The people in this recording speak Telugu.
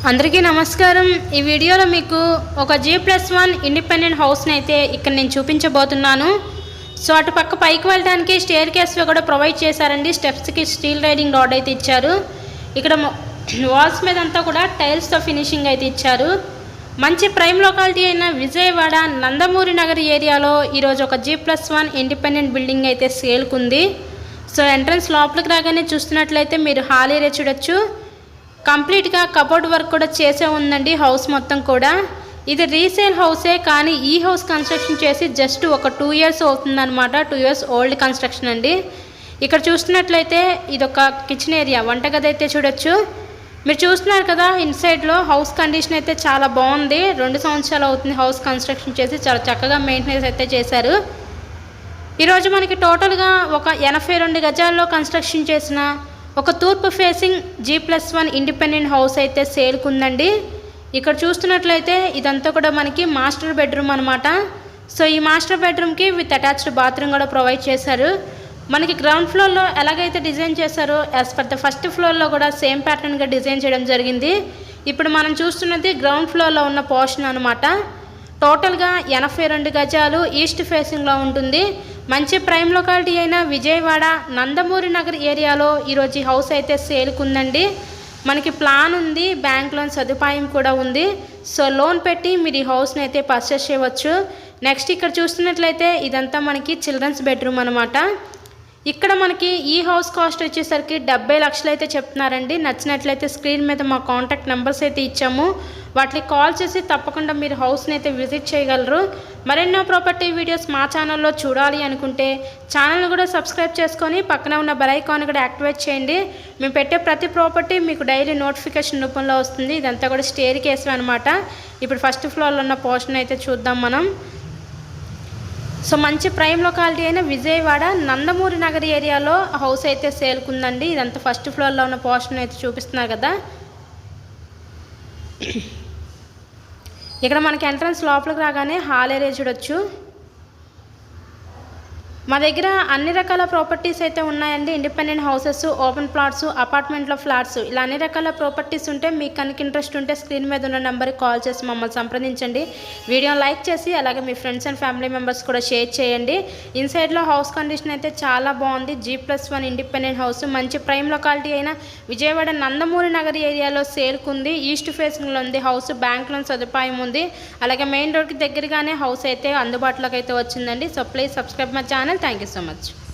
అందరికీ నమస్కారం। ఈ వీడియోలో మీకు ఒక G+1 ఇండిపెండెంట్ హౌస్ని అయితే ఇక్కడ నేను చూపించబోతున్నాను। సో అటు పక్క పైకి వెళ్ళడానికి స్టేర్ కేస్ కూడా ప్రొవైడ్ చేశారండి। స్టెప్స్కి స్టీల్ రైడింగ్ రాడ్ అయితే ఇచ్చారు। ఇక్కడ వాల్స్ మీద అంతా కూడా టైల్స్తో ఫినిషింగ్ అయితే ఇచ్చారు। మంచి ప్రైమ్ లొకాలిటీ అయిన విజయవాడ నందమూరి నగర్ ఏరియాలో ఈరోజు ఒక G+1 ఇండిపెండెంట్ బిల్డింగ్ అయితే సేల్కు ఉంది। సో ఎంట్రన్స్ లోపలికి రాగానే చూస్తున్నట్లయితే మీరు హాల్ ఏరియా చూడొచ్చు। కంప్లీట్గా కబోర్డ్ వర్క్ కూడా చేసే ఉందండి హౌస్ మొత్తం కూడా। ఇది రీసేల్ హౌసే, కానీ ఈ హౌస్ కన్స్ట్రక్షన్ చేసి జస్ట్ ఒక 2 ఇయర్స్ అవుతుందన్నమాట। 2 ఇయర్స్ ఓల్డ్ కన్స్ట్రక్షన్ అండి। ఇక్కడ చూస్తున్నట్లయితే ఇదొక కిచెన్ ఏరియా, వంటగది అయితే చూడొచ్చు। మీరు చూస్తున్నారు కదా, ఇన్సైడ్లో హౌస్ కండిషన్ అయితే చాలా బాగుంది। 2 సంవత్సరాలు అవుతుంది హౌస్ కన్స్ట్రక్షన్ చేసి, చాలా చక్కగా మెయింటెనెన్స్ అయితే చేశారు। ఈరోజు మనకి టోటల్గా ఒక 82 గజాల్లో కన్స్ట్రక్షన్ చేసిన ఒక తూర్పు ఫేసింగ్ G+1 ఇండిపెండెంట్ హౌస్ అయితే సేల్కు ఉందండి। ఇక్కడ చూస్తున్నట్లయితే ఇదంతా కూడా మనకి మాస్టర్ బెడ్రూమ్ అనమాట। సో ఈ మాస్టర్ బెడ్రూమ్కి విత్ అటాచ్డ్ బాత్రూమ్ కూడా ప్రొవైడ్ చేశారు। మనకి గ్రౌండ్ ఫ్లోర్లో ఎలాగైతే డిజైన్ చేశారో యాజ్ పర్ ద ఫస్ట్ ఫ్లోర్లో కూడా సేమ్ ప్యాటర్న్గా డిజైన్ చేయడం జరిగింది। ఇప్పుడు మనం చూస్తున్నది గ్రౌండ్ ఫ్లోర్లో ఉన్న పోర్షన్ అనమాట। టోటల్గా 82 గజాలు ఈస్ట్ ఫేసింగ్లో ఉంటుంది। మంచి ప్రైమ్ లొకాలిటీ అయిన విజయవాడ నందమూరి నగర్ ఏరియాలో ఈరోజు ఈ హౌస్ అయితే సేల్కు ఉందండి। మనకి ప్లాన్ ఉంది, బ్యాంక్ లోన్ సదుపాయం కూడా ఉంది। సో లోన్ పెట్టి మీరు ఈ హౌస్ని అయితే పర్చేస్ చేయవచ్చు। నెక్స్ట్ ఇక్కడ చూస్తున్నట్లయితే ఇదంతా మనకి చిల్డ్రన్స్ బెడ్రూమ్ అనమాట। ఇక్కడ మనకి ఈ హౌస్ కాస్ట్ వచ్చేసరికి 70 లక్షలు అయితే చెప్తున్నారండి। నచ్చినట్లయితే స్క్రీన్ మీద మా కాంటాక్ట్ నెంబర్స్ అయితే ఇచ్చాము, వాటికి కాల్ చేసి తప్పకుండా మీరు హౌస్ని అయితే విజిట్ చేయగలరు। మరెన్నో ప్రాపర్టీ వీడియోస్ మా ఛానల్లో చూడాలి అనుకుంటే ఛానల్ని కూడా సబ్స్క్రైబ్ చేసుకొని పక్కన ఉన్న బెల్ ఐకాన్ కూడా యాక్టివేట్ చేయండి। మేము పెట్టే ప్రతి ప్రాపర్టీ మీకు డైలీ నోటిఫికేషన్ రూపంలో వస్తుంది। ఇదంతా కూడా స్టేర్ కేసు అనమాట। ఇప్పుడు ఫస్ట్ ఫ్లోర్లో ఉన్న పోర్షన్ అయితే చూద్దాం మనం। సో మంచి ప్రైమ్ లొకాలిటీ అయిన విజయవాడ నందమూరి నగర్ ఏరియాలో హౌస్ అయితే సేల్కు ఉందండి। ఇదంతా ఫస్ట్ ఫ్లోర్లో ఉన్న పోర్షన్ అయితే చూపిస్తున్నారు కదా। ఇక్కడ మనకి ఎంట్రన్స్ లోపలికి రాగానే హాల్ ఏరియా చూడొచ్చు। మా దగ్గర అన్ని రకాల ప్రాపర్టీస్ అయితే ఉన్నాయండి। ఇండిపెండెంట్ హౌసెస్, ఓపెన్ ప్లాట్స్, అపార్ట్మెంట్లో ఫ్లాట్స్, ఇలా అన్ని రకాల ప్రాపర్టీస్ ఉంటే మీకు కనుక ఇంట్రెస్ట్ ఉంటే స్క్రీన్ మీద ఉన్న నెంబర్కి కాల్ చేసి మమ్మల్ని సంప్రదించండి। వీడియోని లైక్ చేసి అలాగే మీ ఫ్రెండ్స్ అండ్ ఫ్యామిలీ మెంబర్స్ కూడా షేర్ చేయండి। ఇన్సైడ్లో హౌస్ కండిషన్ అయితే చాలా బాగుంది। G+1 ఇండిపెండెంట్ హౌస్ మంచి ప్రైమ్ లొకాలిటీ అయిన విజయవాడ నందమూరి నగర్ ఏరియాలో సేల్కు ఉంది। ఈస్ట్ ఫేసింగ్లో ఉంది హౌస్, బ్యాంక్ లోన్ సదుపాయం ఉంది। అలాగే మెయిన్ రోడ్కి దగ్గరగానే హౌస్ అయితే అందుబాటులోకి అయితే వచ్చిందండి। So please subscribe my channel. Thank you so much.